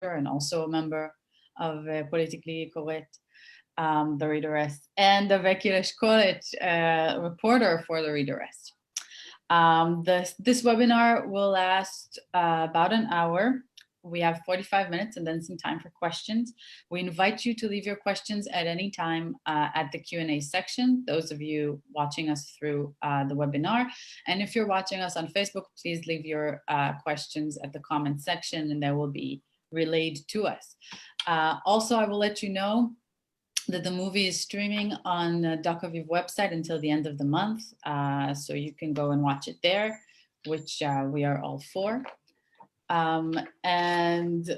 and also a member of Politically, Córeit, the readeress, and Avelkilesh College, reporter for the readeress. This webinar will last about an hour. We have 45 minutes and then some time for questions. We invite you to leave your questions at any time at the Q&A section, those of you watching us through the webinar. And if you're watching us on Facebook, please leave your questions at the comment section and they will be relayed to us. Also, I will let you know that the movie is streaming on the Docaviv website until the end of the month. So you can go and watch it there, which we are all for. And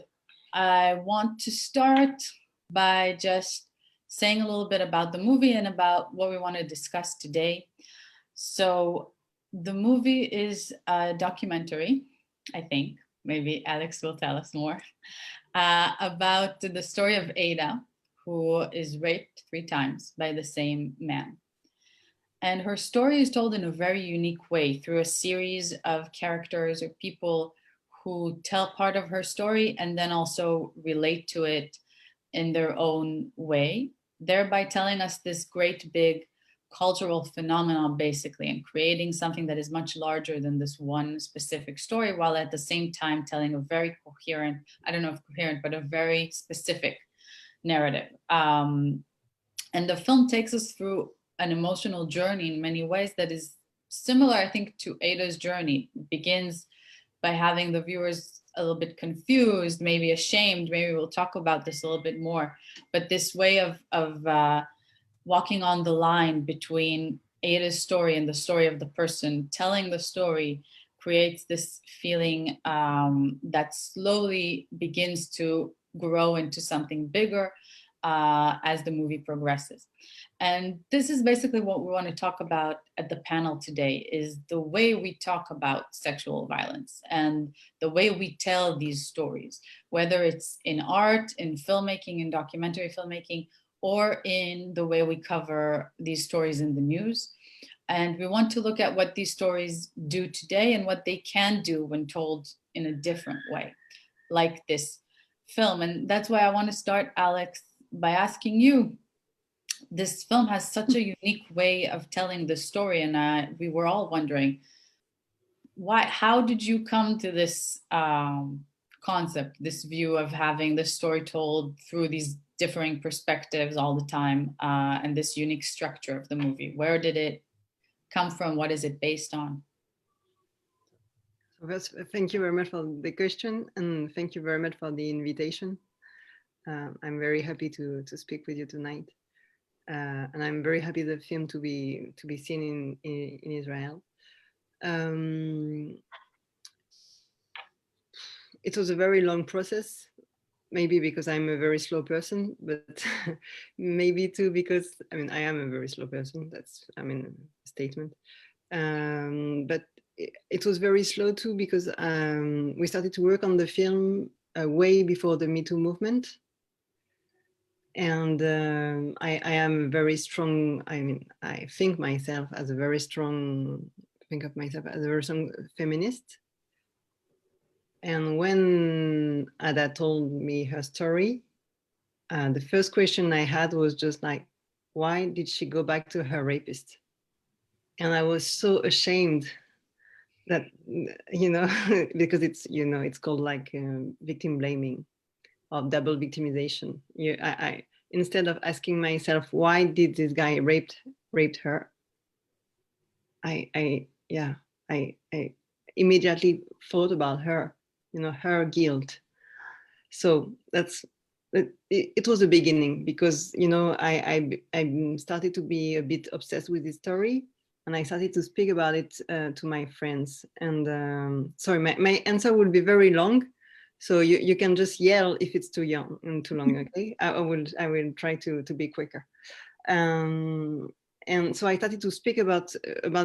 I want to start by just saying a little bit about the movie and about what we want to discuss today. So the movie is a documentary, I think, maybe Alex will tell us more, about the story of Ada, who is raped 3 times by the same man. And her story is told in a very unique way through a series of characters or people who tell part of her story and then also relate to it in their own way, thereby telling us this great big cultural phenomenon basically, and creating something that is much larger than this one specific story, while at the same time telling a very coherent, I don't know if coherent, but a very specific narrative. And the film takes us through an emotional journey in many ways that is similar, I think, to Ada's journey. It begins by having the viewers a little bit confused, maybe ashamed. Maybe we'll talk about this a little bit more. But this way of walking on the line between Ada's story and the story of the person telling the story creates this feeling that slowly begins to grow into something bigger as the movie progresses. And this is basically what we want to talk about at the panel today, is the way we talk about sexual violence and the way we tell these stories, whether it's in art, in filmmaking, in documentary filmmaking, or in the way we cover these stories in the news. And we want to look at what these stories do today and what they can do when told in a different way, like this film. And that's why I want to start, Alex, by asking you, this film has such a unique way of telling the story, and we were all wondering, how did you come to this concept, this view of having the story told through these differing perspectives all the time, and this unique structure of the movie? Where did it come from? What is it based on? So first, thank you very much for the question, and thank you very much for the invitation. I'm very happy to speak with you tonight. And I'm very happy the film to be seen in Israel. It was a very long process, maybe because I'm a very slow person, but maybe too because, I mean, I am a very slow person. That's, I mean, a statement. But it was very slow too because we started to work on the film way before the Me Too movement. And I am very strong. I mean, I think of myself as a very strong feminist. And when Ada told me her story, the first question I had was just like, why did she go back to her rapist? And I was so ashamed that, you know, because it's, you know, it's called like victim blaming or double victimization. I instead of asking myself, why did this guy raped her? I immediately thought about her, you know, her guilt. So it was a beginning because, you know, I started to be a bit obsessed with this story, and I started to speak about it to my friends. And sorry, my answer will be very long. So you can just yell if it's too young and too long, okay? I will try to be quicker. And so I started to speak about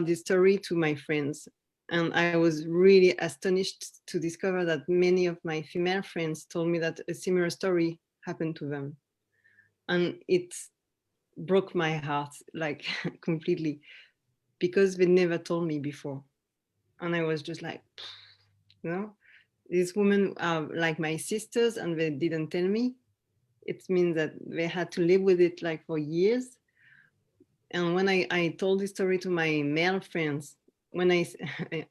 this story to my friends. And I was really astonished to discover that many of my female friends told me that a similar story happened to them. And it broke my heart, like completely, because they never told me before. And I was just like, you know? these women are like my sisters and they didn't tell me. It means that they had to live with it like for years. And when I told this story to my male friends, when I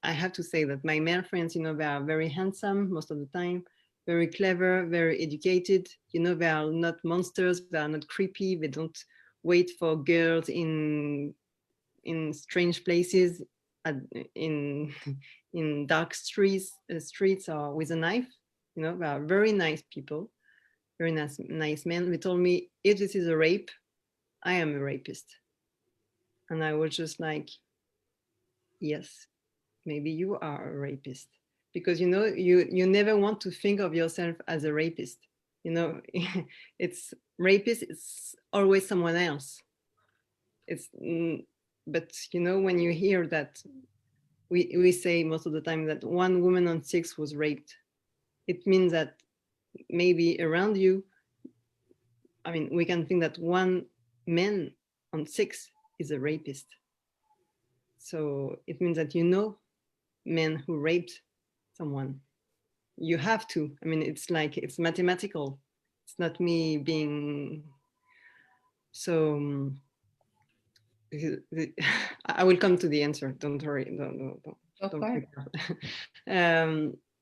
have to say that my male friends, you know, they are very handsome most of the time, very clever, very educated. You know, they are not monsters. They are not creepy. They don't wait for girls in strange places, in dark streets or with a knife. You know, they are very nice people, very nice men. They told me, if this is a rape, I am a rapist. And I was just like, yes, maybe you are a rapist. Because, you know, you never want to think of yourself as a rapist. You know, it's rapist, it's always someone else. It's, but, you know, when you hear that, we say most of the time that 1 woman on 6 was raped, it means that maybe around you, I mean, we can think that 1 man on 6 is a rapist. So it means that you know men who raped someone. You have to. I mean, it's like, it's mathematical. It's not me being so. I will come to the answer. Don't worry. Don't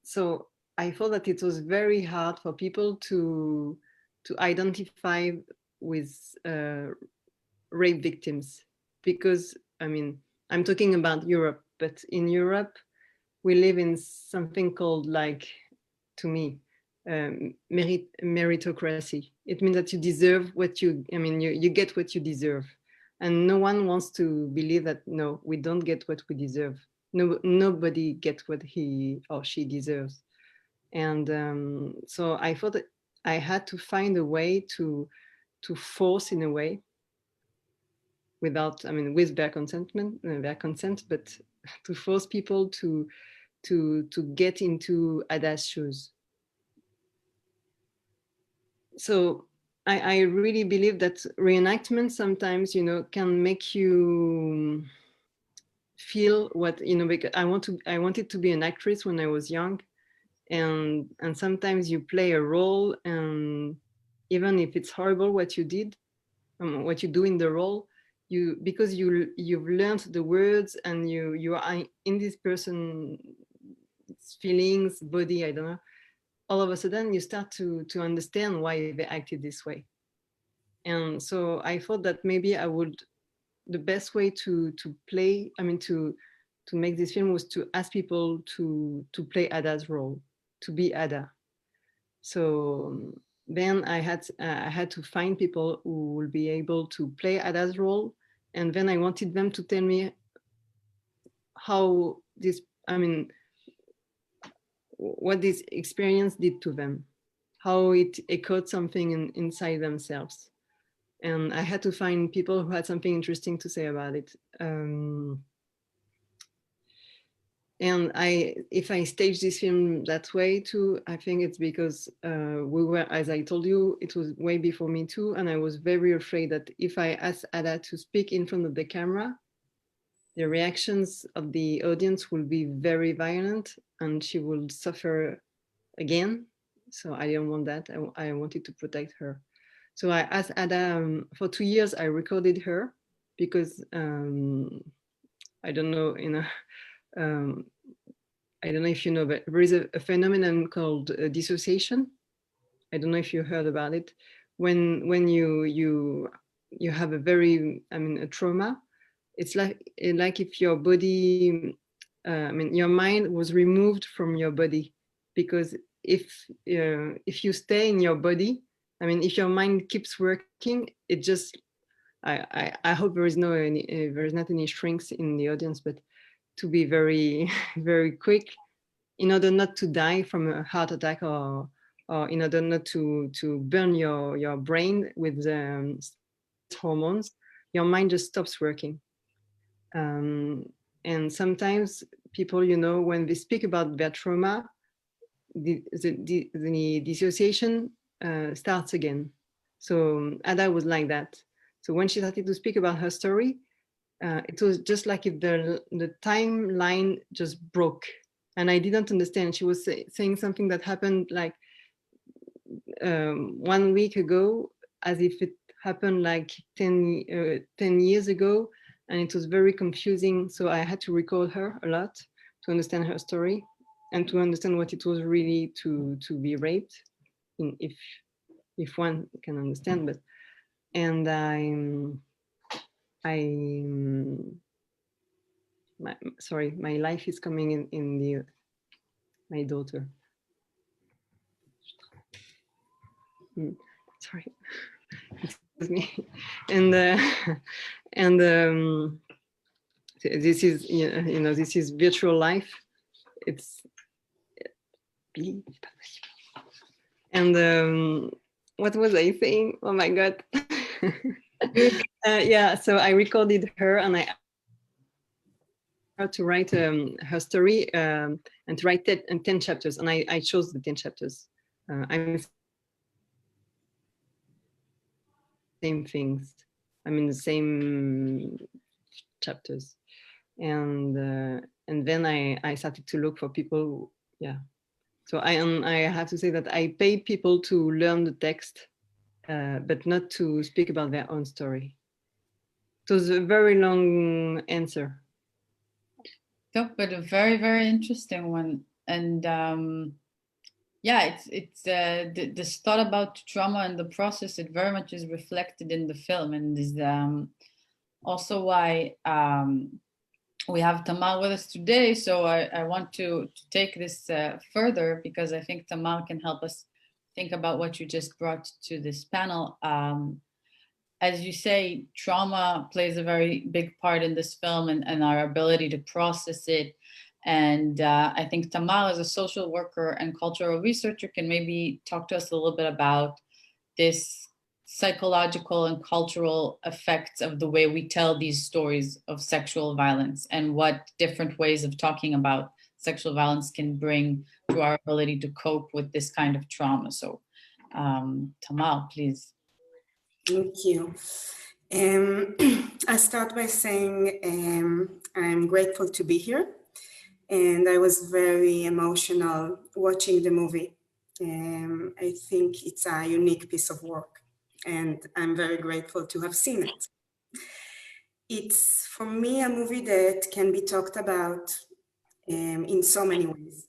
so I thought that it was very hard for people to identify with rape victims, because, I mean, I'm talking about Europe, but in Europe, we live in something called, like, to me, meritocracy. It means that you deserve what you, I mean, you get what you deserve. And no one wants to believe that, no, we don't get what we deserve. No, nobody gets what he or she deserves. And so I thought that I had to find a way to force, in a way, without, I mean, with their consent, but to force people to get into Ada's shoes. So I really believe that reenactment sometimes, you know, can make you feel what, you know, because I wanted to be an actress when I was young, and sometimes you play a role, and even if it's horrible what you did, what you do in the role, because you've learned the words, and you are in this person's feelings, body, I don't know, all of a sudden you start to understand why they acted this way. And so I thought that maybe the best way to play, I mean, to make this film was to ask people to play Ada's role, to be Ada. So then I had to find people who will be able to play Ada's role, and then I wanted them to tell me how this, I mean, what this experience did to them, how it echoed something inside themselves. And I had to find people who had something interesting to say about it. And if I staged this film that way too, I think it's because we were, as I told you, it was way before Me Too, and I was very afraid that if I asked Ada to speak in front of the camera, the reactions of the audience will be very violent and she will suffer again. So I didn't want that. I wanted to protect her. So I asked Ada, for 2 years, I recorded her because I don't know, you know, I don't know if you know, but there is a phenomenon called dissociation. I don't know if you heard about it. When you have a very, I mean, a trauma, it's like if your body, I mean, your mind was removed from your body, because if you stay in your body, I mean, if your mind keeps working, it just, I hope there is not any shrinks in the audience, but to be very, very quick, in order not to die from a heart attack, or in order not to burn your brain with hormones, your mind just stops working. And sometimes people, you know, when they speak about their trauma, the dissociation starts again. So Ada was like that. So when she started to speak about her story, it was just like if the timeline just broke, and I didn't understand. She was saying something that happened like 1 week ago, as if it happened like 10 years ago, and it was very confusing. So I had to recall her a lot to understand her story and to understand what it was really to be raped, if one can understand. But and my life is coming in the my daughter. Sorry, excuse me. And this is this is virtual life. It's and what was I saying? Oh my God. Yeah, so I recorded her and I to write her story and to write 10 chapters, and I chose the 10 chapters. I'm same things. I'm in the same chapters, and then I started to look for people. Yeah, so I have to say that I pay people to learn the text, but not to speak about their own story. It was a very long answer. No, but a very, very interesting one. And yeah, it's this thought about trauma and the process, it very much is reflected in the film, and is also why we have Tamar with us today. So I want to take this further, because I think Tamar can help us think about what you just brought to this panel. As you say, trauma plays a very big part in this film, and our ability to process it. And I think Tamar, as a social worker and cultural researcher, can maybe talk to us a little bit about this psychological and cultural effects of the way we tell these stories of sexual violence, and what different ways of talking about sexual violence can bring to our ability to cope with this kind of trauma. So Tamar, please. Thank you. I start by saying I'm grateful to be here, and I was very emotional watching the movie. I think it's a unique piece of work, and I'm very grateful to have seen it. It's, for me, a movie that can be talked about in so many ways,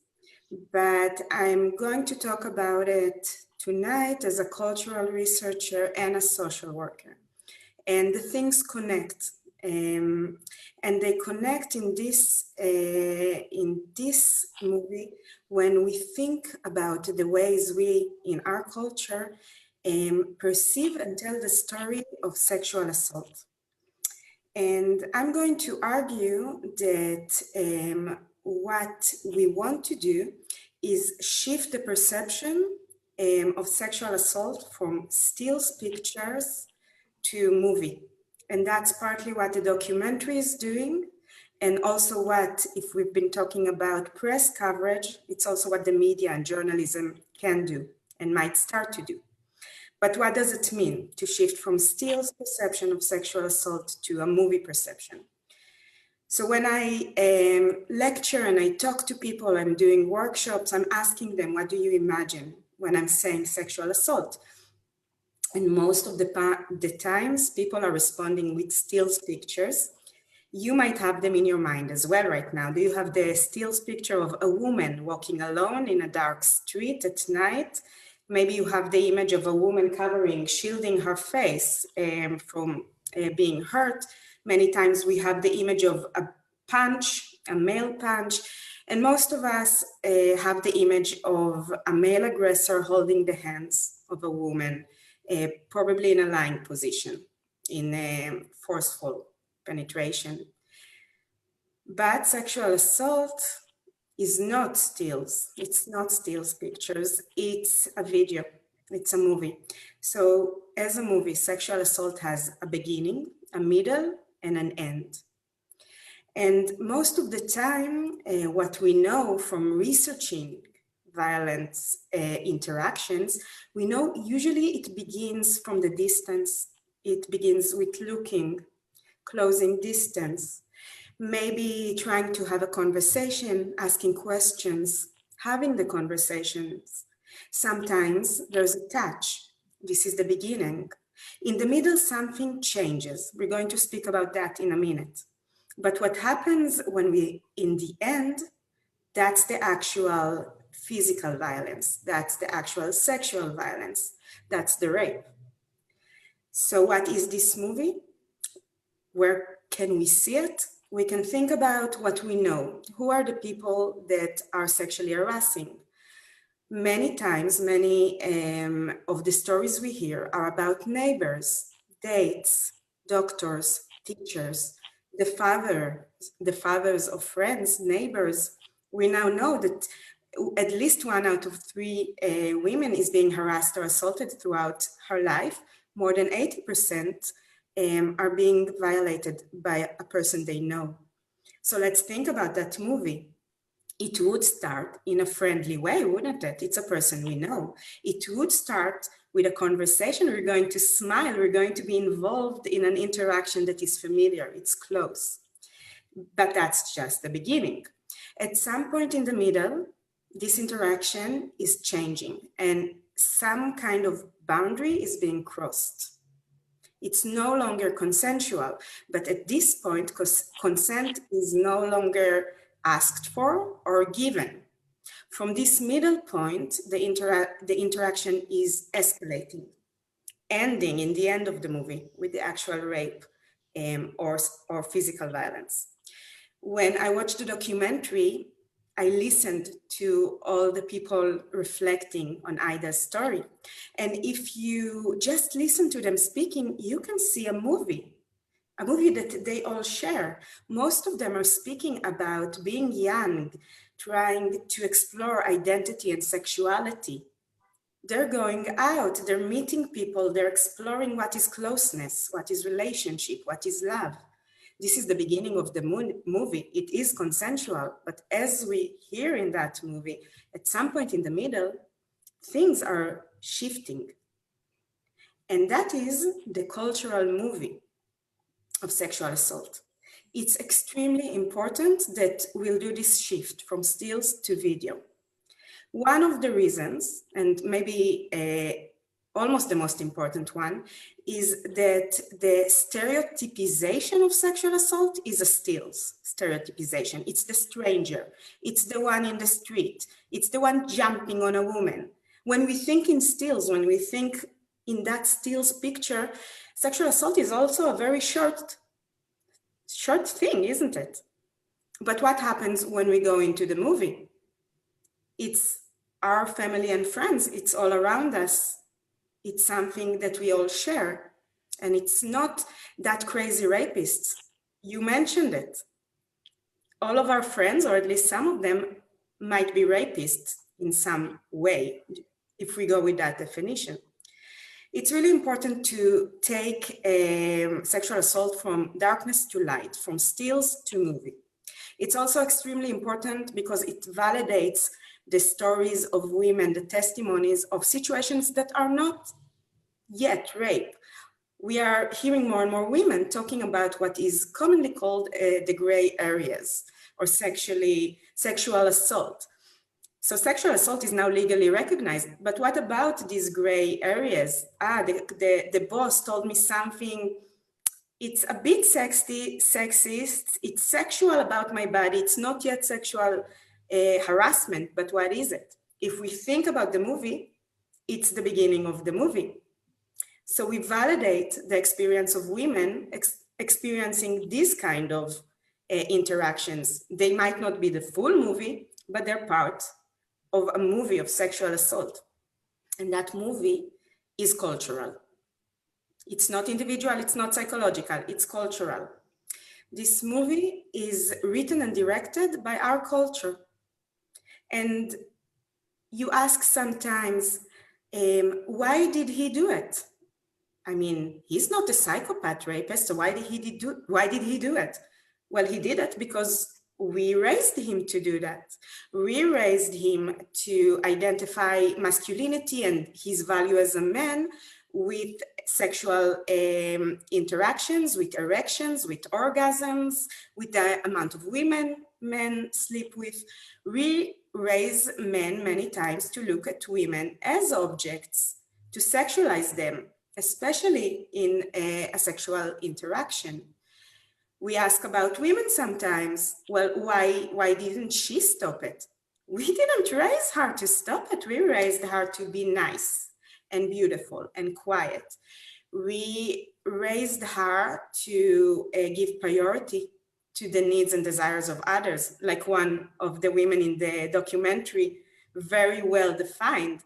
but I'm going to talk about it tonight as a cultural researcher and a social worker. And the things connect, and they connect in this movie when we think about the ways we, in our culture, perceive and tell the story of sexual assault. And I'm going to argue that what we want to do is shift the perception of sexual assault from stills pictures to movie. And that's partly what the documentary is doing. And also what, if we've been talking about press coverage, it's also what the media and journalism can do and might start to do. But what does it mean to shift from stills perception of sexual assault to a movie perception? So when I lecture and I talk to people, I'm doing workshops, I'm asking them, what do you imagine when I'm saying sexual assault? And most of the times, people are responding with stills pictures. You might have them in your mind as well right now. Do you have the stills picture of a woman walking alone in a dark street at night? Maybe you have the image of a woman shielding her face from being hurt. Many times we have the image of a punch, a male punch. And most of us have the image of a male aggressor holding the hands of a woman, probably in a lying position, in forceful penetration. But sexual assault is not stills. It's not stills pictures. It's a video. It's a movie. So as a movie, sexual assault has a beginning, a middle, and an end. And most of the time, what we know from researching violence interactions, we know usually it begins from the distance. It begins with looking, closing distance. maybe trying to have a conversation, asking questions, having the conversations. Sometimes there's a touch. This is the beginning. In the middle, something changes. We're going to speak about that in a minute. But what happens when we, in the end, that's the actual physical violence. That's the actual sexual violence. That's the rape. So what is this movie? Where can we see it? We can think about what we know. Who are the people that are sexually harassing? Many times, many of the stories we hear are about neighbors, dates, doctors, teachers, the fathers of friends, neighbors. We now know that at least 1 out of 3 women is being harassed or assaulted throughout her life. More than 80% are being violated by a person they know. So let's think about that movie. It would start in a friendly way, wouldn't it? It's a person we know. It would start with a conversation. We're going to smile. We're going to be involved in an interaction that is familiar. It's close. But that's just the beginning. At some point in the middle, this interaction is changing and some kind of boundary is being crossed. It's no longer consensual, but at this point, consent is no longer asked for or given. From this middle point, the interaction is escalating, ending in the end of the movie with the actual rape or physical violence. When I watched the documentary, I listened to all the people reflecting on Ida's story. And if you just listen to them speaking, you can see a movie that they all share. Most of them are speaking about being young, trying to explore identity and sexuality. They're going out, they're meeting people, they're exploring what is closeness, what is relationship, what is love. This is the beginning of the movie. It is consensual, but as we hear in that movie, at some point in the middle, things are shifting. And that is the cultural movie of sexual assault. It's extremely important that we'll do this shift from stills to video. One of the reasons, and maybe almost the most important one, is that the stereotypization of sexual assault is a stills stereotypization. It's the stranger, it's the one in the street, it's the one jumping on a woman. When we think in stills, when we think in that stills picture, sexual assault is also a very short thing, isn't it? But what happens when we go into the movie? It's our family and friends, it's all around us. It's something that we all share. And it's not that crazy rapists. You mentioned it. All of our friends, or at least some of them, might be rapists in some way, if we go with that definition. It's really important to take sexual assault from darkness to light, from stills to movie. It's also extremely important because it validates the stories of women, the testimonies of situations that are not yet rape. We are hearing more and more women talking about what is commonly called the gray areas or sexual assault. So sexual assault is now legally recognized, but what about these gray areas? The boss told me something, it's a bit sexist, it's sexual about my body, it's not yet sexual harassment, but what is it? If we think about the movie, it's the beginning of the movie. So we validate the experience of women experiencing this kind of interactions. They might not be the full movie, but they're part of a movie of sexual assault. And that movie is cultural. It's not individual, it's not psychological, it's cultural. This movie is written and directed by our culture. And you ask sometimes, why did he do it? I mean, he's not a psychopath rapist, so why did he do it? Well, he did it because we raised him to do that. We raised him to identify masculinity and his value as a man with sexual interactions, with erections, with orgasms, with the amount of women men sleep with. We raise men many times to look at women as objects, to sexualize them, especially in a sexual interaction. We ask about women sometimes, well, why didn't she stop it? We didn't raise her to stop it. We raised her to be nice and beautiful and quiet. We raised her to give priority to the needs and desires of others, like one of the women in the documentary, very well defined.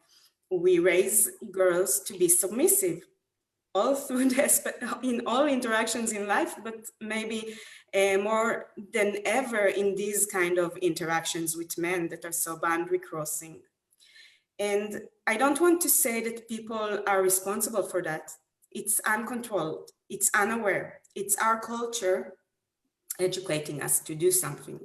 We raise girls to be submissive, all through in all interactions in life, but maybe more than ever in these kind of interactions with men that are so boundary crossing. And I don't want to say that people are responsible for that. It's uncontrolled, it's unaware, it's our culture educating us to do something.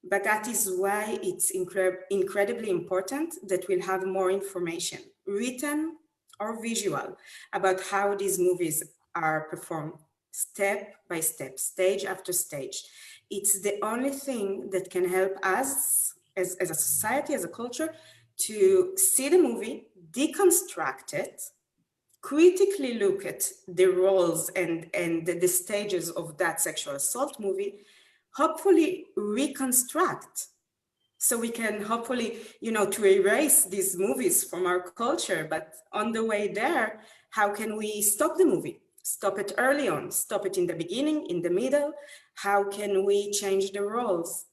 But that is why it's incredibly important that we'll have more information, written or visual, about how these movies are performed, step by step, stage after stage. It's the only thing that can help us as a society, as a culture, to see the movie, deconstruct it, critically look at the roles and the stages of that sexual assault movie, hopefully reconstruct, so we can hopefully, to erase these movies from our culture. But on the way there, how can we stop the movie? Stop it early on, stop it in the beginning, in the middle. How can we change the roles?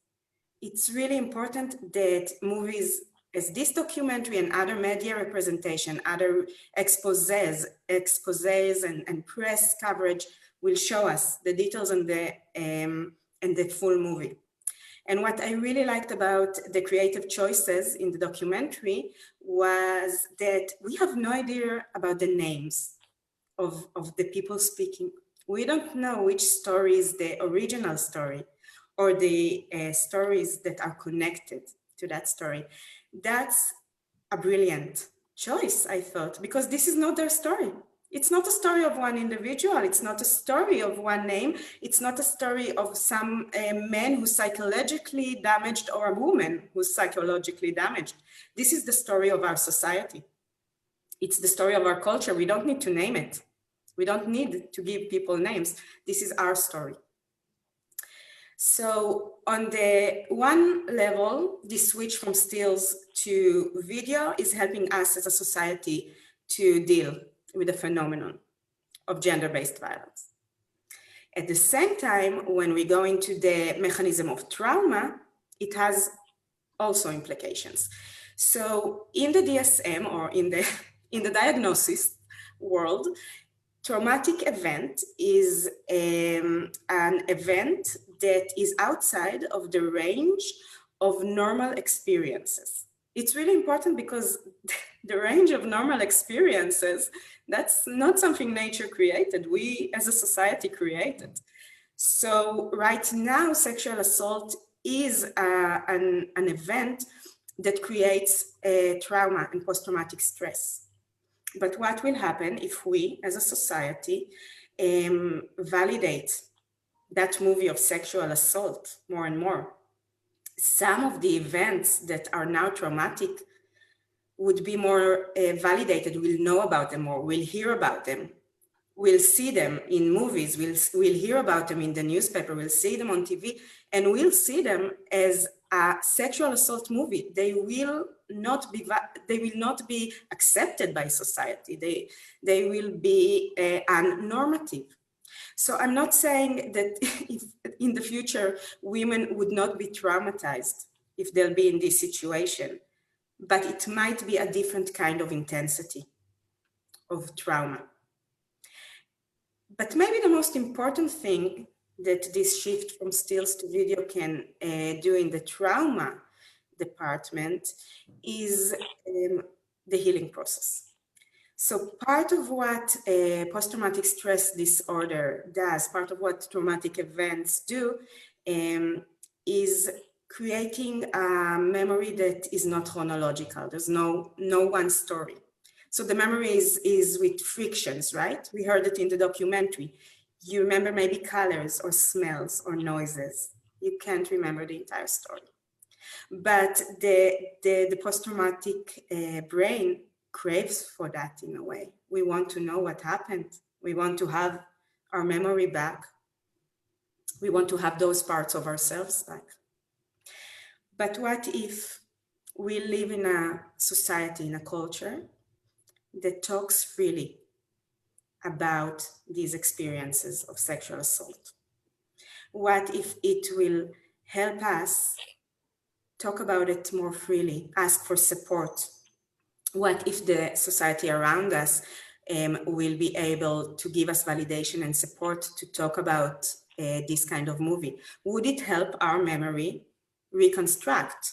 It's really important that movies, as this documentary and other media representation, other exposés and press coverage will show us the details and the full movie. And what I really liked about the creative choices in the documentary was that we have no idea about the names of the people speaking. We don't know which story is the original story or the stories that are connected to that story. That's a brilliant choice, I thought, because this is not their story. It's not a story of one individual. It's not a story of one name. It's not a story of some man who's psychologically damaged or a woman who's psychologically damaged. This is the story of our society. It's the story of our culture. We don't need to name it. We don't need to give people names. This is our story. So on the one level, this switch from stills to video is helping us as a society to deal with the phenomenon of gender-based violence. At the same time, when we go into the mechanism of trauma, it has also implications. So in the DSM, or in the diagnosis world, traumatic event is an event that is outside of the range of normal experiences. It's really important because the range of normal experiences, that's not something nature created. We as a society created. So right now, sexual assault is an event that creates trauma and post-traumatic stress. But what will happen if we as a society validate that movie of sexual assault more and more? Some of the events that are now traumatic would be more validated. We'll know about them more, we'll hear about them. We'll see them in movies, we'll hear about them in the newspaper, we'll see them on TV, and we'll see them as a sexual assault movie. They will not be accepted by society. They will be unnormative. So I'm not saying that if in the future women would not be traumatized if they'll be in this situation, but it might be a different kind of intensity of trauma. But maybe the most important thing that this shift from stills to video can do in the trauma department is the healing process. So part of what post-traumatic stress disorder does, part of what traumatic events do, is creating a memory that is not chronological. There's no one story. So the memory is with frictions, right? We heard it in the documentary. You remember maybe colors or smells or noises. You can't remember the entire story. But the post-traumatic brain craves for that in a way. We want to know what happened. We want to have our memory back. We want to have those parts of ourselves back. But what if we live in a society, in a culture that talks freely about these experiences of sexual assault? What if it will help us talk about it more freely, ask for support? What if the society around us will be able to give us validation and support to talk about this kind of movie? Would it help our memory reconstruct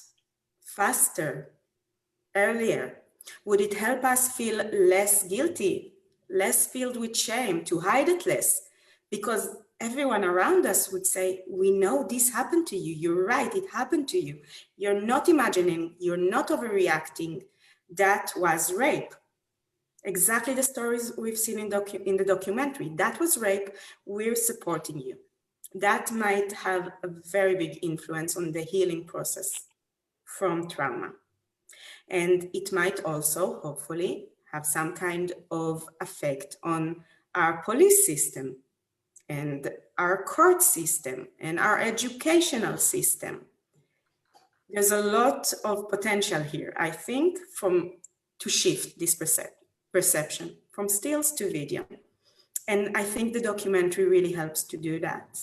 faster, earlier? Would it help us feel less guilty, less filled with shame, to hide it less? Because everyone around us would say, we know this happened to you. You're right, it happened to you. You're not imagining, you're not overreacting. That was rape. Exactly the stories we've seen in the documentary. That was rape, we're supporting you. That might have a very big influence on the healing process from trauma. And it might also, hopefully, have some kind of effect on our police system and our court system and our educational system. There's a lot of potential here, I think, to shift this perception from stills to video. And I think the documentary really helps to do that,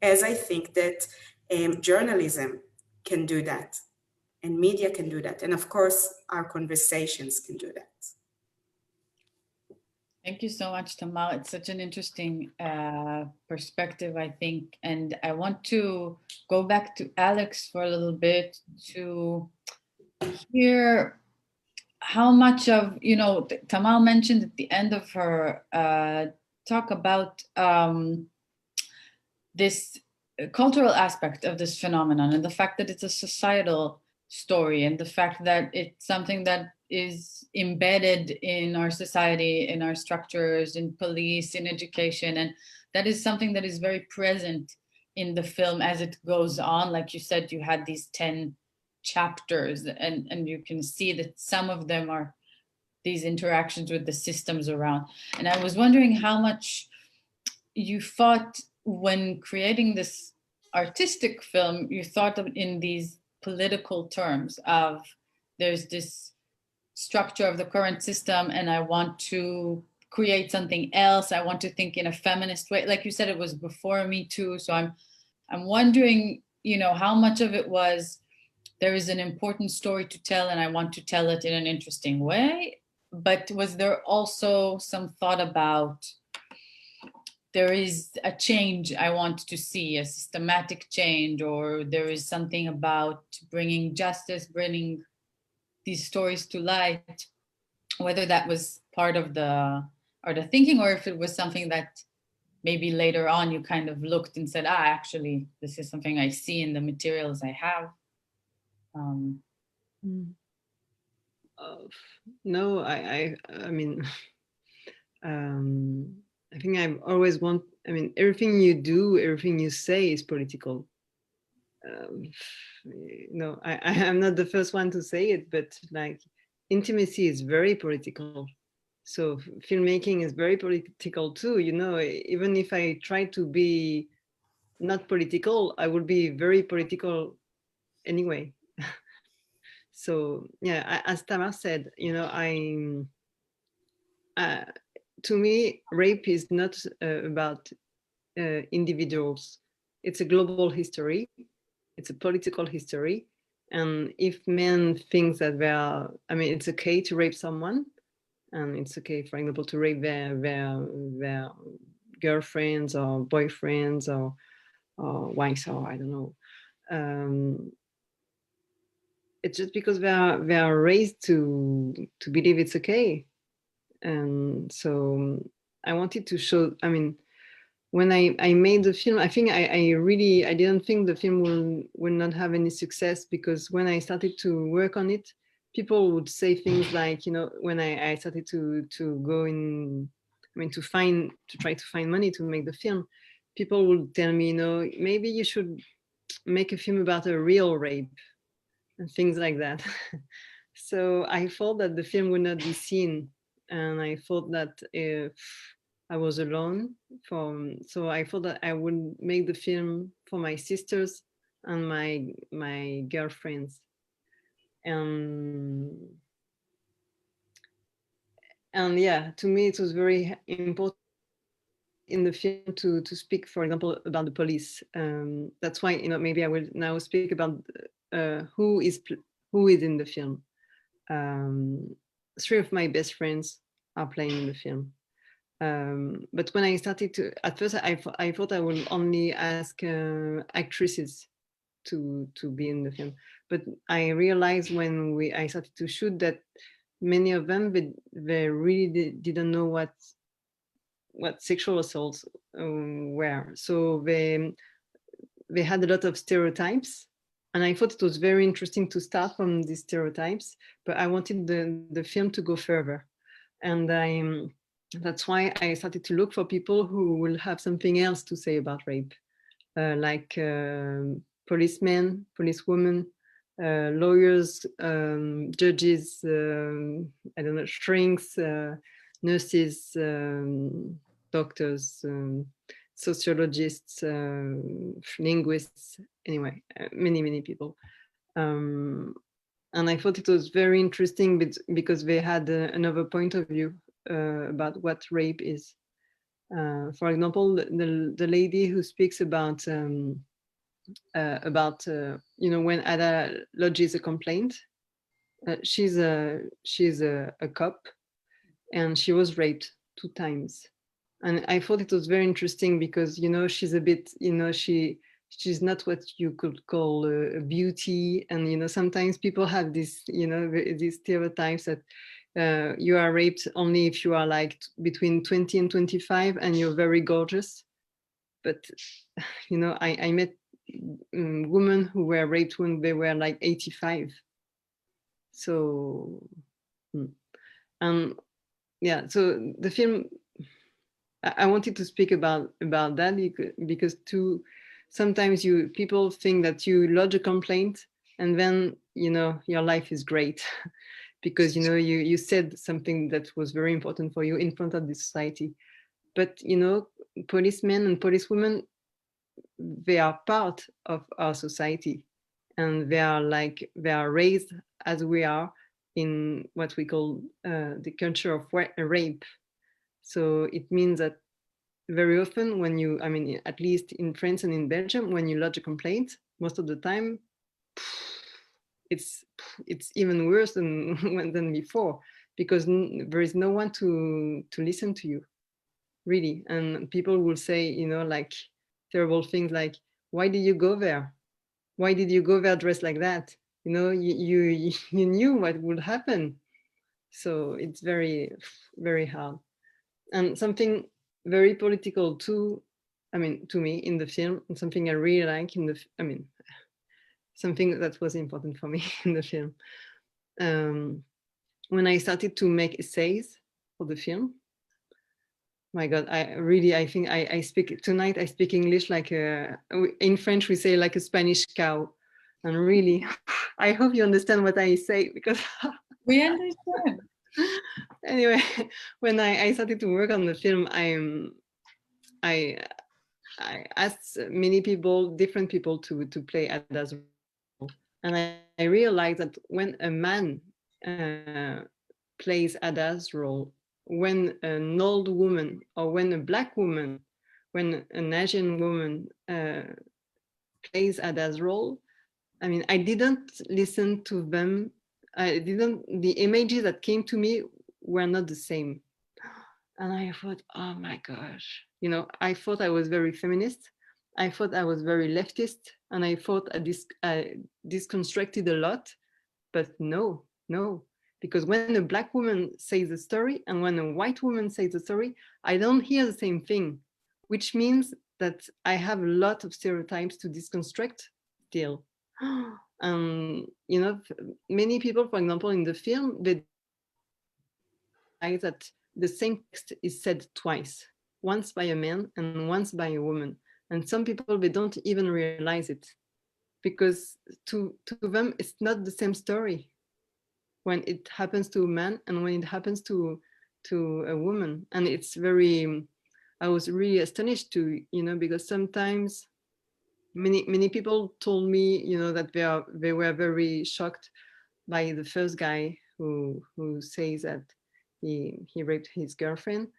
as I think that journalism can do that, and media can do that. And of course, our conversations can do that. Thank you so much, Tamar. It's such an interesting perspective, I think. And I want to go back to Aleks for a little bit to hear how much of, Tamar mentioned at the end of her talk about this cultural aspect of this phenomenon and the fact that it's a societal story and the fact that it's something that is embedded in our society, in our structures, in police, in education. And that is something that is very present in the film as it goes on. Like you said, you had these 10 chapters and you can see that some of them are these interactions with the systems around. And I was wondering how much you thought when creating this artistic film, you thought of in these political terms of there's this structure of the current system and I want to create something else. I want to think in a feminist way. Like you said, it was before Me Too. So I'm wondering, how much of it was there is an important story to tell and I want to tell it in an interesting way. But was there also some thought about there is a change I want to see, a systematic change, or there is something about bringing justice, bringing these stories to light, whether that was part of the thinking or if it was something that maybe later on you kind of looked and said, actually, this is something I see in the materials I have. No, I mean, I think I've always everything you do, everything you say is political. No, I'm not the first one to say it, but like intimacy is very political. So filmmaking is very political too, even if I try to be not political, I will be very political anyway. So yeah, as Tamar said, to me, rape is not about individuals. It's a global history. It's a political history. And if men think that it's okay to rape someone, and it's okay, for example, to rape their girlfriends or boyfriends or wives or I don't know. It's just because they are raised to believe it's okay. And so I wanted to show, when I made the film, I think I didn't think the film will not have any success, because when I started to work on it, people would say things like, when I started to go in, to try to find money to make the film, people would tell me, maybe you should make a film about a real rape and things like that. So I thought that the film would not be seen, and I thought that if I was alone, so I thought that I would make the film for my sisters and my girlfriends. And yeah, to me it was very important in the film to speak, for example, about the police. That's why maybe I will now speak about who is in the film. 3 of my best friends are playing in the film. But when I started to, at first I thought I would only ask actresses to be in the film, but I realized when I started to shoot that many of them they really didn't know what sexual assaults were. So they had a lot of stereotypes, and I thought it was very interesting to start from these stereotypes, but I wanted the film to go further, and that's why I started to look for people who will have something else to say about rape, like policemen, policewomen, lawyers, judges, I don't know, shrinks, nurses, doctors, sociologists, linguists, anyway, many people. And I thought it was very interesting because they had another point of view about what rape is. For example, the lady who speaks about when Ada lodges a complaint, she's a cop, and she was raped 2 times. And I thought it was very interesting because she's a bit, she's not what you could call a beauty, and sometimes people have this these stereotypes that you are raped only if you are like between 20 and 25 and you're very gorgeous. But I met women who were raped when they were like 85. So yeah, so the film, I wanted to speak about that because sometimes people think that you lodge a complaint and then your life is great because you said something that was very important for you in front of the society. But policemen and policewomen, they are part of our society, and they are raised as we are in what we call the culture of rape. So it means that very often when at least in France and in Belgium, when you lodge a complaint, most of the time it's even worse than before, because there is no one to listen to you, really. And people will say like terrible things like, why did you go there? Why did you go there dressed like that? You knew what would happen. So it's very, very hard. And something very political too, to me in the film, and something I really like something that was important for me in the film. When I started to make essays for the film, my God, I think I speak tonight. I speak English like in French we say like a Spanish cow, and really, I hope you understand what I say, because we understand. Anyway, when I started to work on the film, I asked many people, different people, to play Ada's role, and I realized that when a man plays Ada's role, when an old woman, or when a Black woman, when an Asian woman plays Ada's role, I didn't listen to them. The images that came to me were not the same. And I thought, oh my gosh, I thought I was very feminist. I thought I was very leftist. And I thought I disconstructed a lot. But no, because when a Black woman says a story and when a white woman says a story, I don't hear the same thing, which means that I have a lot of stereotypes to disconstruct still. You know, many people, for example, in the film, they realize that the same text is said twice, once by a man and once by a woman. And some people, they don't even realize it, because to them, it's not the same story when it happens to a man and when it happens to a woman. And it's very, I was really astonished to, you know, because sometimes many people told me, you know, that they were very shocked by the first guy who says that he raped his girlfriend.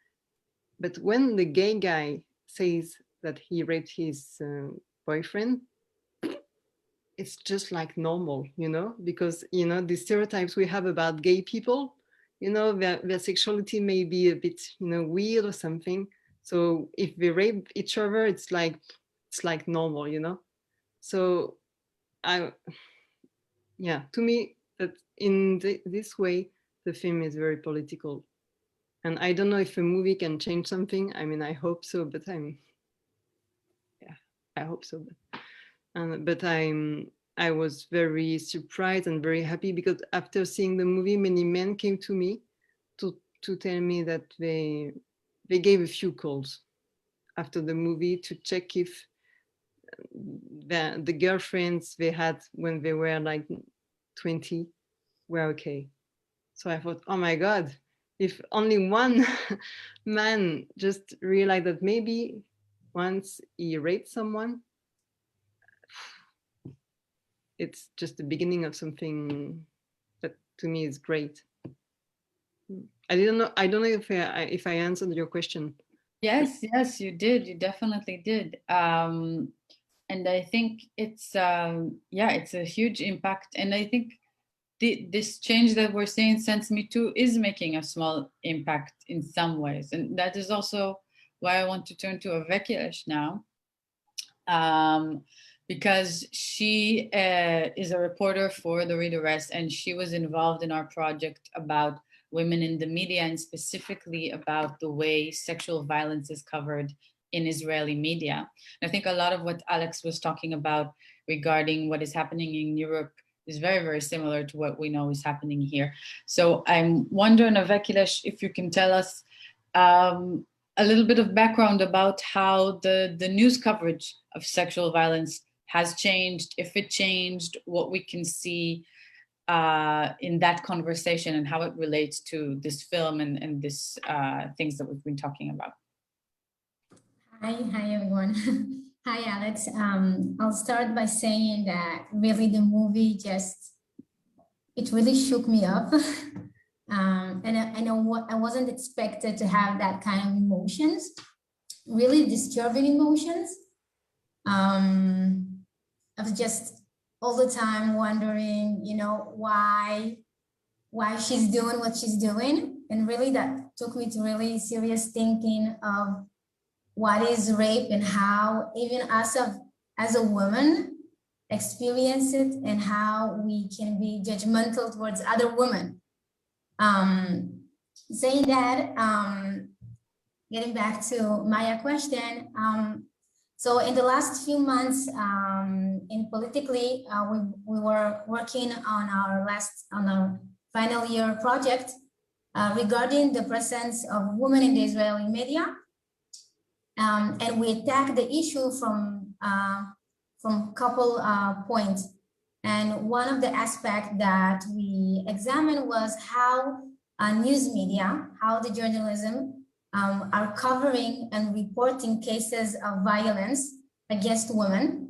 But when the gay guy says that he raped his boyfriend, it's just like normal, you know, because, you know, the stereotypes we have about gay people, you know, their sexuality may be a bit, you know, weird or something. So if they rape each other, it's like normal, you know. So yeah, to me, that in this way, the film is very political. And I don't know if a movie can change something. I mean, I hope so, but I hope so. But I was very surprised and very happy, because after seeing the movie, many men came to me to tell me that they gave a few calls after the movie to check if the girlfriends they had when they were like 20 were okay. So I thought, oh my God, if only one man just realized that maybe once he raped someone, it's just the beginning of something that to me is great. I don't know if I answered your question. Yes, you did. You definitely did. And I think it's it's a huge impact. And I think this change that we're seeing since Me Too is making a small impact in some ways. And that is also why I want to turn to Avekilish now. Because she is a reporter for The Readeress, and she was involved in our project about women in the media, and specifically about the way sexual violence is covered in Israeli media. And I think a lot of what Alex was talking about regarding what is happening in Europe is very, very similar to what we know is happening here. So I'm wondering, Avekilish, if you can tell us a little bit of background about how the news coverage of sexual violence has changed, if it changed, what we can see in that conversation, and how it relates to this film and this things that we've been talking about. Hi everyone. Hi Alex. I'll start by saying that really the movie it really shook me up. And I know I wasn't expected to have that kind of emotions, really disturbing emotions. I was just all the time wondering, you know, why she's doing what she's doing. And really that took me to really serious thinking of what is rape and how even us as a woman experience it, and how we can be judgmental towards other women. Saying that, getting back to Maya's question, so in the last few months in Politically, we were working on our final year project regarding the presence of women in the Israeli media. And we attacked the issue from couple points. And one of the aspects that we examined was how news media, how the journalism are covering and reporting cases of violence against women.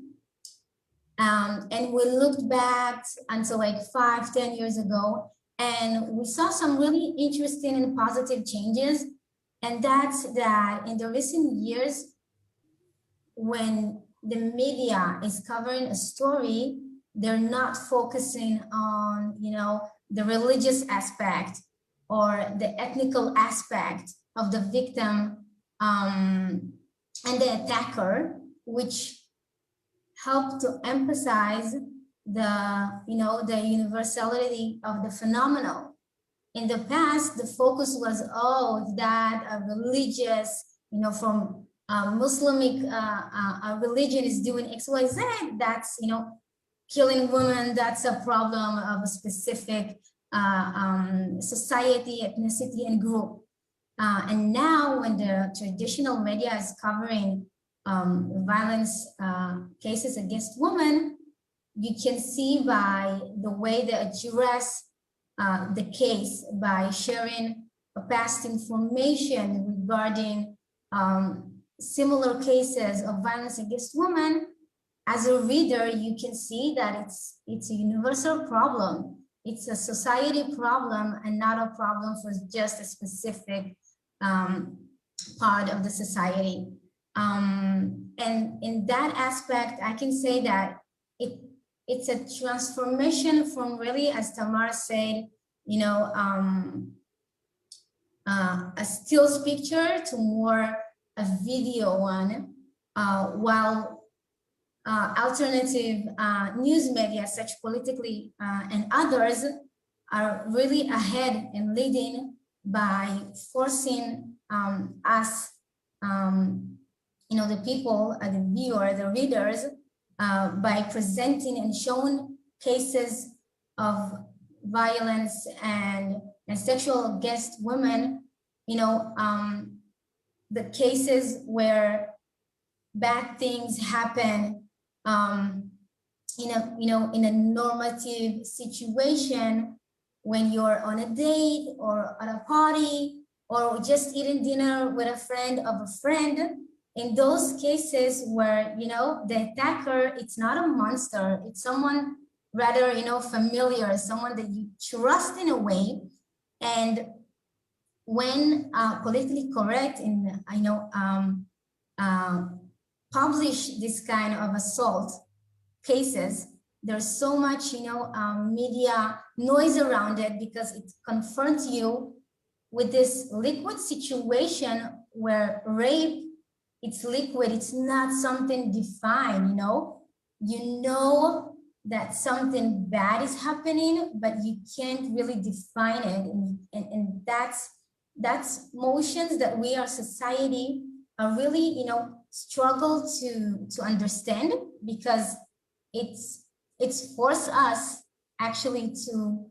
And we looked back until like 5-10 years ago, and we saw some really interesting and positive changes. And that's that in the recent years, when the media is covering a story, they're not focusing on, you know, the religious aspect or the ethnical aspect of the victim and the attacker, which help to emphasize the, you know, the universality of the phenomenon. In the past, the focus was, oh, that a religious, you know, from Muslimic religion is doing X, Y, Z, that's, you know, killing women, that's a problem of a specific society, ethnicity, and group. And now when the traditional media is covering violence cases against women, you can see by the way they address the case by sharing past information regarding similar cases of violence against women. As a reader, you can see that it's a universal problem. It's a society problem and not a problem for just a specific part of the society. And in that aspect, I can say that it's a transformation from really, as Tamara said, you know, a stills picture to more a video one, while alternative news media such Politically and others are really ahead and leading by forcing us, you know, the people, the viewer, the readers, by presenting and showing cases of violence and sexual against women, you know, the cases where bad things happen in a normative situation, when you're on a date or at a party or just eating dinner with a friend of a friend. In those cases where, you know, the attacker, it's not a monster, it's someone rather, you know, familiar, someone that you trust in a way. And when Politically Correct in, you know, publish this kind of assault cases, there's so much, you know, media noise around it, because it confronts you with this liquid situation where rape, it's liquid, it's not something defined, you know? You know that something bad is happening, but you can't really define it. And that's motions that we, our society, are really, you know, struggle to understand, because it's forced us actually to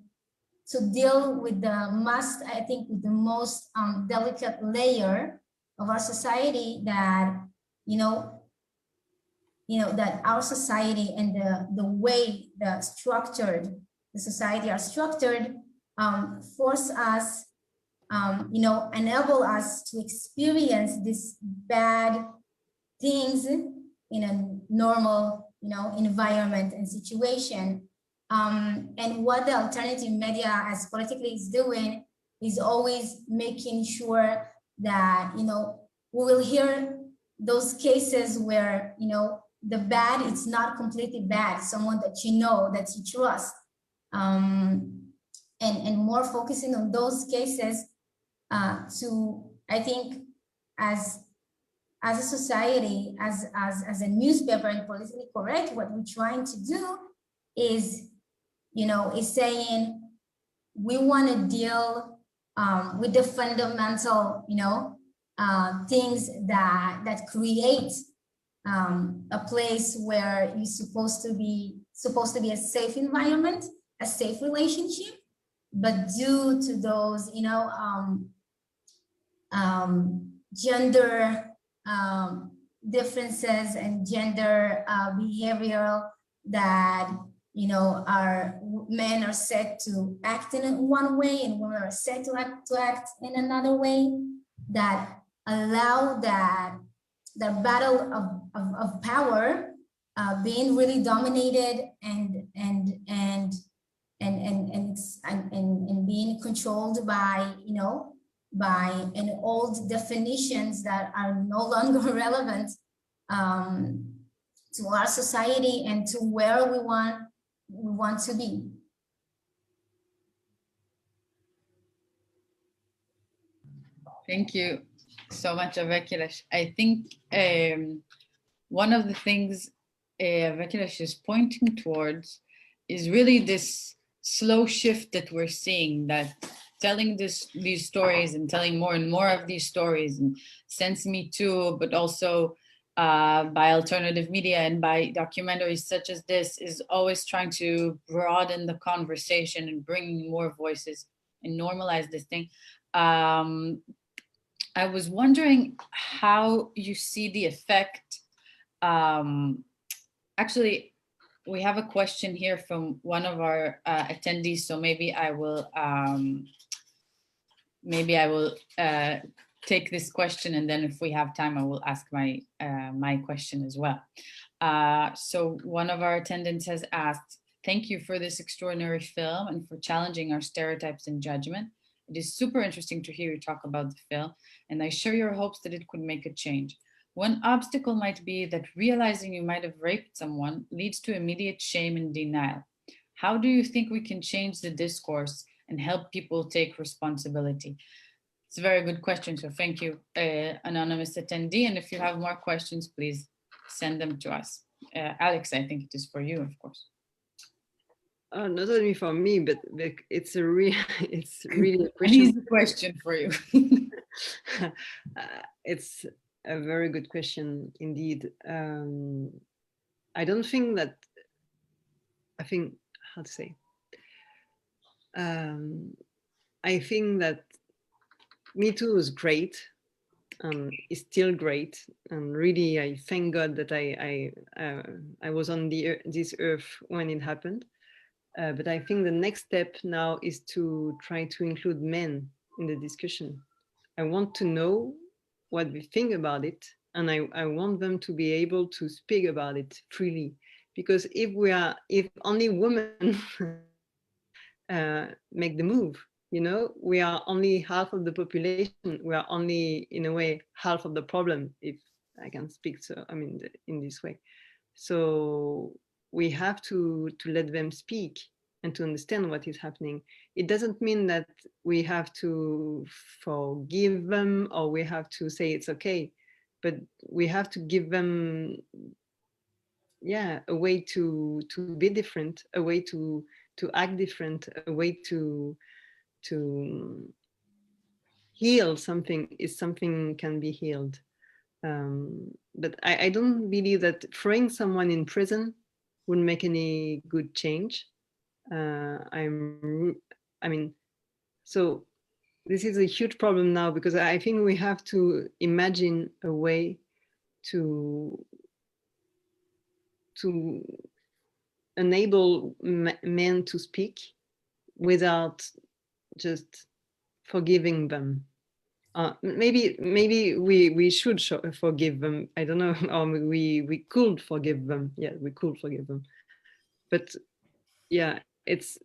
deal with the most delicate layer of our society, that you know that our society and the way the society are structured force us, you know, enable us to experience these bad things in a normal, you know, environment and situation. And what the alternative media as Politically is doing is always making sure that, you know, we will hear those cases where, you know, the bad, it's not completely bad, someone that you know, that you trust, and more focusing on those cases to, I think, as a society, as a newspaper and Politically Correct, what we're trying to do is, you know, is saying we want to deal with the fundamental, you know, things that create a place where you're supposed to be a safe environment, a safe relationship, but due to those, you know, gender differences and gender behavioral that, you know, men are set to act in one way and women are set to act in another way, that allow that battle of power being really dominated and being controlled by, you know, by an old definitions that are no longer relevant to our society and to where we want to be. Thank you so much, Avelkilesh. I think one of the things Avelkilesh is pointing towards is really this slow shift that we're seeing, that telling these stories and telling more and more of these stories, and since Me Too, but also by alternative media and by documentaries such as this is always trying to broaden the conversation and bring more voices and normalize this thing. I was wondering how you see the effect. Actually, we have a question here from one of our attendees, so maybe I will take this question, and then if we have time, I will ask my my question as well. So one of our attendants has asked, "Thank you for this extraordinary film and for challenging our stereotypes and judgment. It is super interesting to hear you talk about the film, and I share your hopes that it could make a change. One obstacle might be that realizing you might have raped someone leads to immediate shame and denial. How do you think we can change the discourse and help people take responsibility?" It's a very good question, so thank you, anonymous attendee. And if you have more questions, please send them to us. Alex, I think it is for you, of course. Not only for me, but it's really An easy question for you. It's a very good question indeed. I don't think that. I think how to say. I think that Me Too was great, is still great, and really I thank God that I was on this earth when it happened. But I think the next step now is to try to include men in the discussion. I want to know what we think about it, and I want them to be able to speak about it freely. Because if only women make the move, we are only half of the population. We are only, in a way, half of the problem, if I can speak. So I mean, in this way. So we have to let them speak and to understand what is happening. It doesn't mean that we have to forgive them or we have to say it's okay, but we have to give them, a way to be different, a way to act different, a way to heal something if something can be healed. But I don't believe that throwing someone in prison would make any good change. So this is a huge problem now, because I think we have to imagine a way to enable men to speak without just forgiving them. Maybe we should forgive them. I don't know, or we could forgive them. Yeah, we could forgive them. But yeah, it's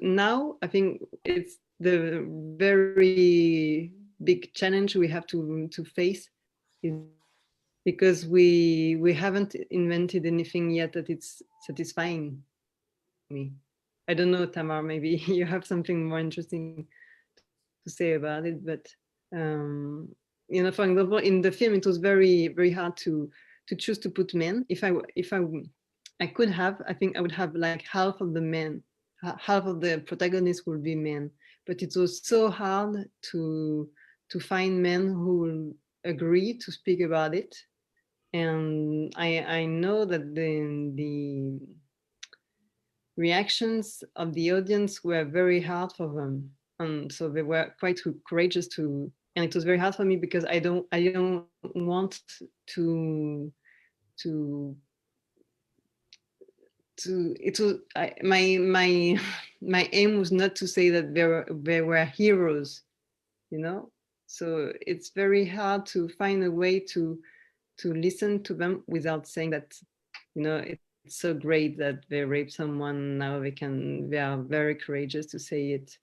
now. I think it's the very big challenge we have to face, is because we haven't invented anything yet that it's satisfying me. I don't know, Tamar. Maybe you have something more interesting to say about it, but. For example, in the film, it was very, very hard to choose to put men. If I could have, I think I would have like half of the men, half of the protagonists would be men. But it was so hard to find men who will agree to speak about it. And I know that the reactions of the audience were very hard for them. And so they were quite courageous and it was very hard for me, because I don't want to it was my aim was not to say that they were heroes, so it's very hard to find a way to listen to them without saying that, it's so great that they raped someone, now they are very courageous to say it.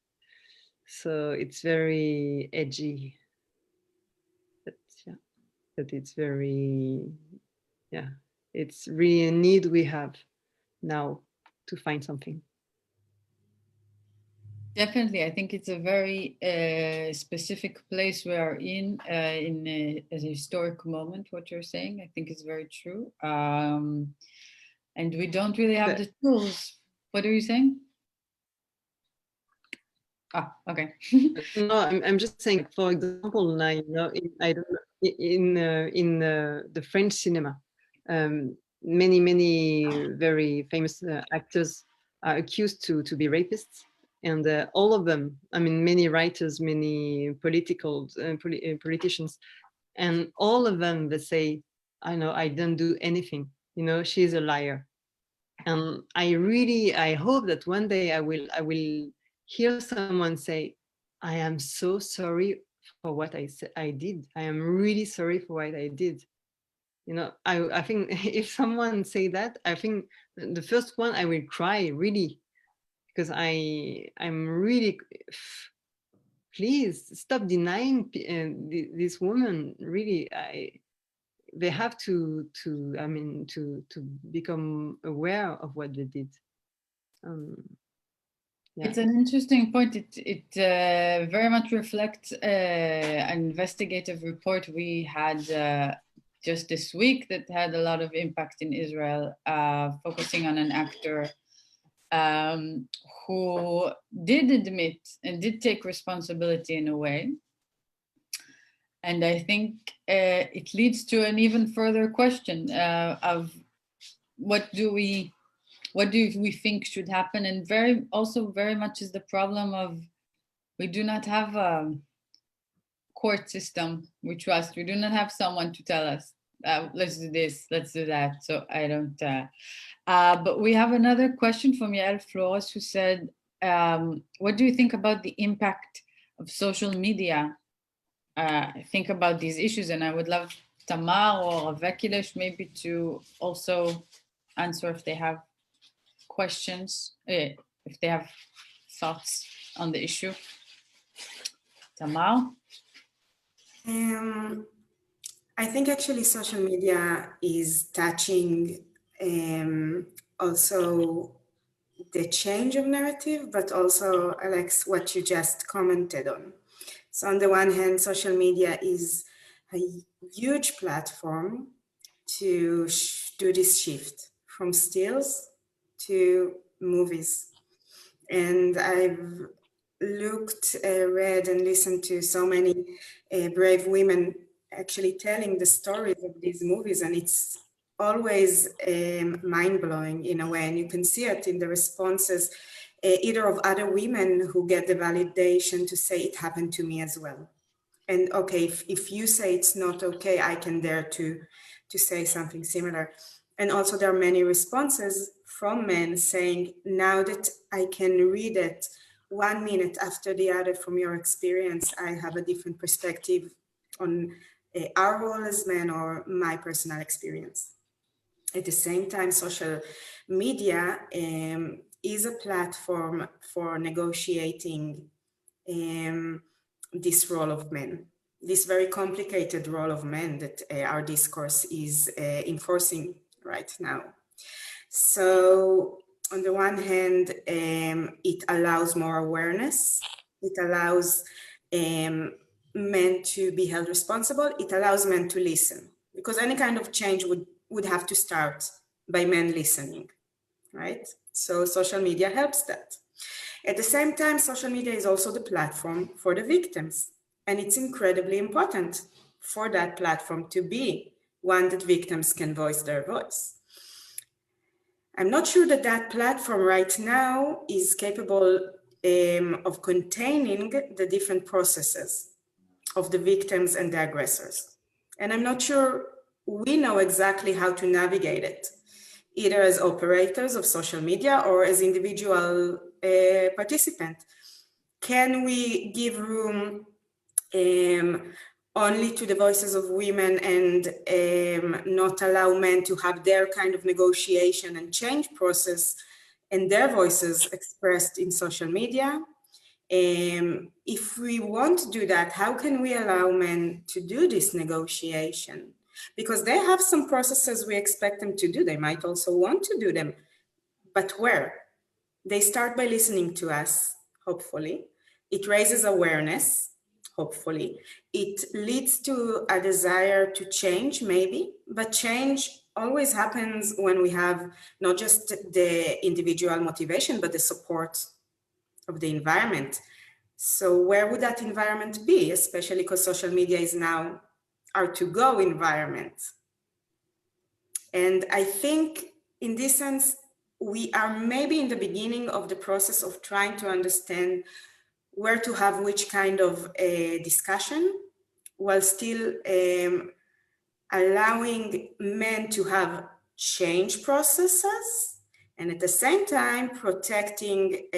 So it's very edgy, but it's very, it's really a need we have now to find something. Definitely, I think it's a very specific place we are in a historic moment. What you're saying, I think is very true, and we don't really have the tools. What are you saying? Ah, okay. No, I'm just saying. For example, now I don't know. in the French cinema. Many very famous actors are accused to be rapists, and all of them, I mean, many writers, many politicians, and all of them, they say, I know I didn't do anything, you know, she's a liar. And I hope that one day I will hear someone say, I am so sorry for what I did. I am really sorry for what I did. You know, I think if someone say that, I think the first one I will cry, really, because I'm really, please stop denying this woman. Really, they have to become aware of what they did. Yeah. It's an interesting point. It very much reflects an investigative report we had just this week that had a lot of impact in Israel, focusing on an actor who did admit and did take responsibility in a way. And I think it leads to an even further question of what do we think should happen, and very much is the problem of we do not have a court system we trust. We do not have someone to tell us let's do this, let's do that. So I don't. But we have another question from Yael Flores, who said, "What do you think about the impact of social media? Think about these issues." And I would love Tamar or Avekilish maybe to also answer if they have questions, if they have thoughts on the issue. Tamar? I think actually social media is touching also the change of narrative, but also, Alex, what you just commented on. So on the one hand, social media is a huge platform to do this shift from stills to movies. And I've looked, read and listened to so many brave women actually telling the stories of these movies, and it's always mind-blowing in a way, and you can see it in the responses either of other women who get the validation to say it happened to me as well. And okay, if you say it's not okay, I can dare to say something similar. And also there are many responses from men saying, now that I can read it 1 minute after the other from your experience, I have a different perspective on our role as men or my personal experience. At the same time, social media is a platform for negotiating this role of men, this very complicated role of men that our discourse is enforcing right now. So on the one hand, it allows more awareness. It allows men to be held responsible. It allows men to listen, because any kind of change would have to start by men listening, right? So social media helps that. At the same time, social media is also the platform for the victims. And it's incredibly important for that platform to be one that victims can voice their voice. I'm not sure that that platform right now is capable of containing the different processes of the victims and the aggressors. And I'm not sure we know exactly how to navigate it, either as operators of social media or as individual participants. Can we give room only to the voices of women and not allow men to have their kind of negotiation and change process and their voices expressed in social media? If we want to do that, how can we allow men to do this negotiation? Because they have some processes we expect them to do. They might also want to do them, but where? They start by listening to us, hopefully. It raises awareness, hopefully. It leads to a desire to change, maybe, but change always happens when we have not just the individual motivation, but the support of the environment. So where would that environment be, especially because social media is now our to-go environment. And I think in this sense, we are maybe in the beginning of the process of trying to understand where to have which kind of discussion, while still allowing men to have change processes, and at the same time protecting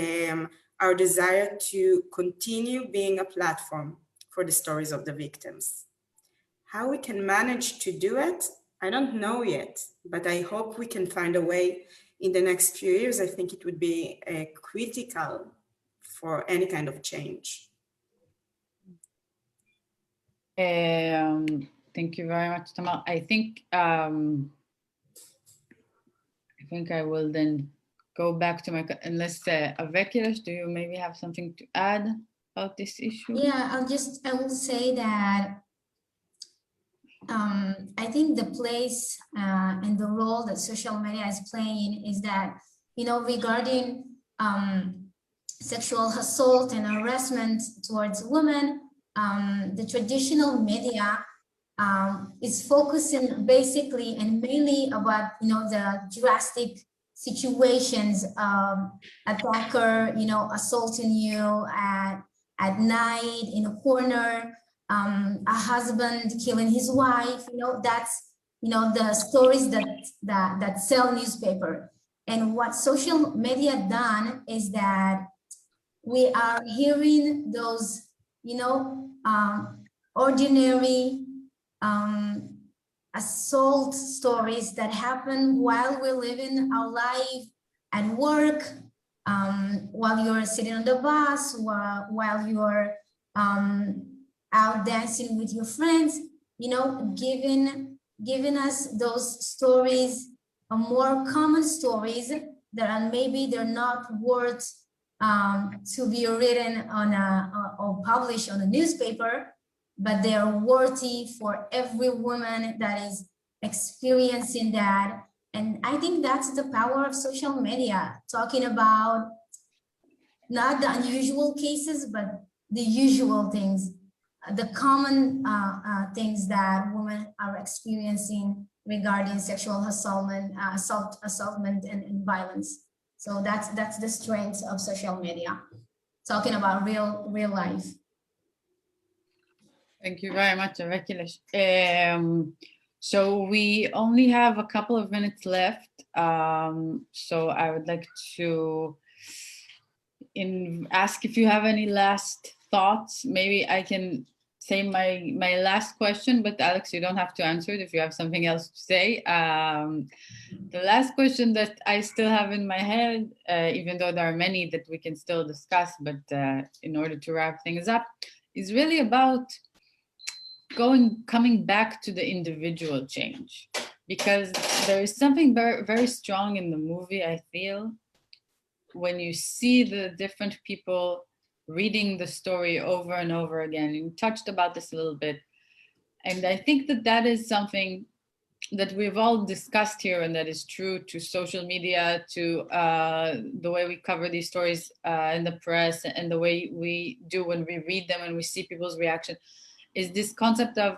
our desire to continue being a platform for the stories of the victims. How we can manage to do it, I don't know yet, but I hope we can find a way in the next few years. I think it would be critical for any kind of change. Thank you very much, Tamar. I think I will then go back to my, unless Avekilash, do you maybe have something to add about this issue? Yeah, I will say that I think the place and the role that social media is playing is that, you know, regarding sexual assault and harassment towards women, the traditional media is focusing basically and mainly about, you know, the drastic situations of attacker, you know, assaulting you at night in a corner, a husband killing his wife, you know, that's, you know, the stories that sell newspaper. And what social media done is that we are hearing those, you know, ordinary assault stories that happen while we're living our life at work, while you're sitting on the bus, while you're out dancing with your friends, you know, giving us those stories, more common stories that are maybe they're not worth to be written on or published on a newspaper, but they are worthy for every woman that is experiencing that. And I think that's the power of social media, talking about not the unusual cases, but the usual things, the common things that women are experiencing regarding sexual assaultment and violence. So that's the strength of social media, talking about real life. Thank you very much, Avekilash. So we only have a couple of minutes left. So I would like to ask if you have any last thoughts. Maybe I can say my last question, but Alex, you don't have to answer it if you have something else to say. The last question that I still have in my head, even though there are many that we can still discuss, but in order to wrap things up, is really about coming back to the individual change, because there is something very, very strong in the movie, I feel, when you see the different people reading the story over and over again. You touched about this a little bit, and I think that is something that we've all discussed here, and that is true to social media, to the way we cover these stories in the press, and the way we do when we read them and we see people's reaction, is this concept of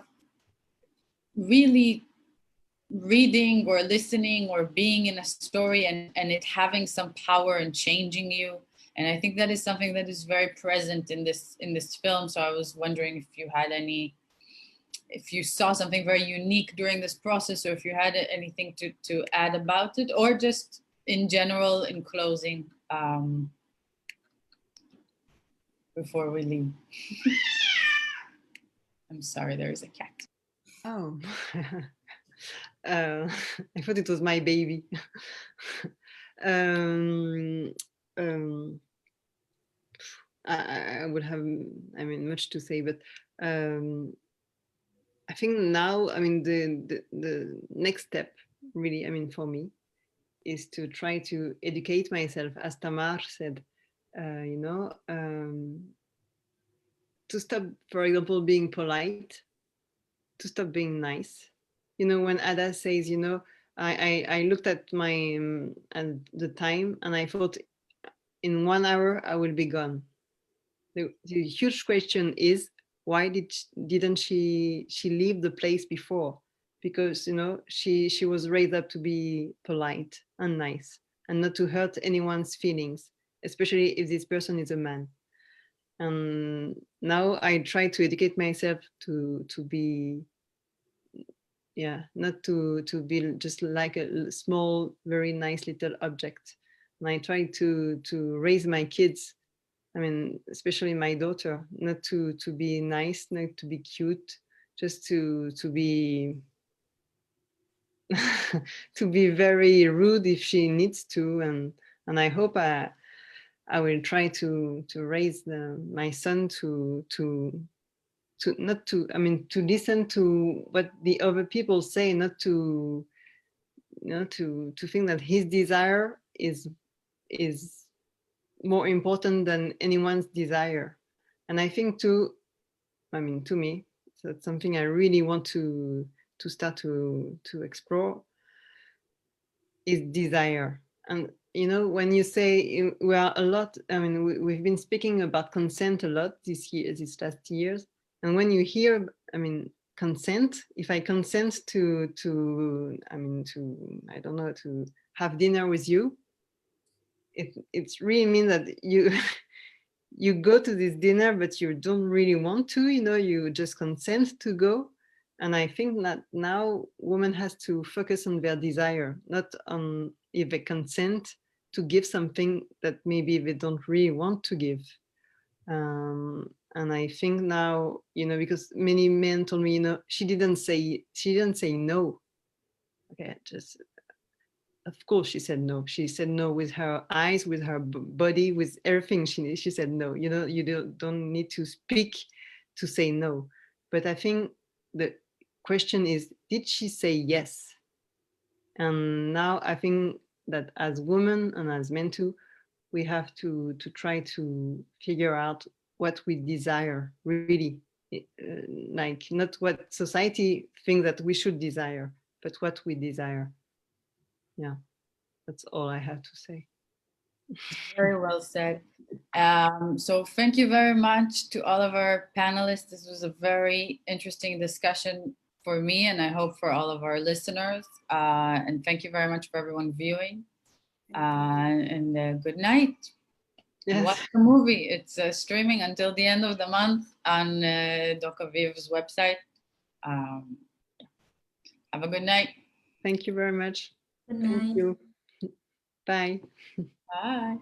really reading or listening or being in a story and it having some power and changing you. And I think that is something that is very present in this film. So I was wondering if you had if you saw something very unique during this process, or if you had anything to add about it, or just in general, in closing, before we leave. I'm sorry, there is a cat. Oh, I thought it was my baby. I would have, much to say, but I think now, the next step, really, for me, is to try to educate myself, as Tamar said, to stop, for example, being polite, to stop being nice. When Ada says, I looked at at the time and I thought in 1 hour I will be gone. The huge question is, why didn't she leave the place before? Because, you know, she was raised up to be polite and nice and not to hurt anyone's feelings, especially if this person is a man. And now I try to educate myself to be, yeah, not to be just like a small, very nice little object. And I try to raise my kids, I mean, especially my daughter, not to be nice, not to be cute, just to be to be very rude if she needs to. And I hope I will try to raise my son to not to, I mean, to listen to what the other people say, not to, you know, to think that his desire is more important than anyone's desire. And I think too, I mean, to me, that's something I really want to start to explore, is desire. And you know, when you say we are a lot, I mean, we've been speaking about consent a lot these last years. And when you hear, I mean, consent, if I consent to I mean, to, I don't know, to have dinner with you, it's really mean that you you go to this dinner, but you don't really want to, you know, you just consent to go. And I think that now women has to focus on their desire, not on if they consent to give something that maybe they don't really want to give. And I think now, you know, because many men told me, you know, she didn't say no. Okay, just, of course she said no. She said no with her eyes, with her body, with everything. She said no. You know, you don't need to speak to say no. But I think the question is, did she say yes? And now I think that as women and as men too, we have to try to figure out what we desire really, like not what society thinks that we should desire, but what we desire. Yeah, that's all I have to say. Very well said. So thank you very much to all of our panelists. This was a very interesting discussion for me, and I hope for all of our listeners. And thank you very much for everyone viewing. And good night. Yes. Watch the movie. It's streaming until the end of the month on Doc Aviv's website. Have a good night. Thank you very much. Good night. Thank you. Bye. Bye.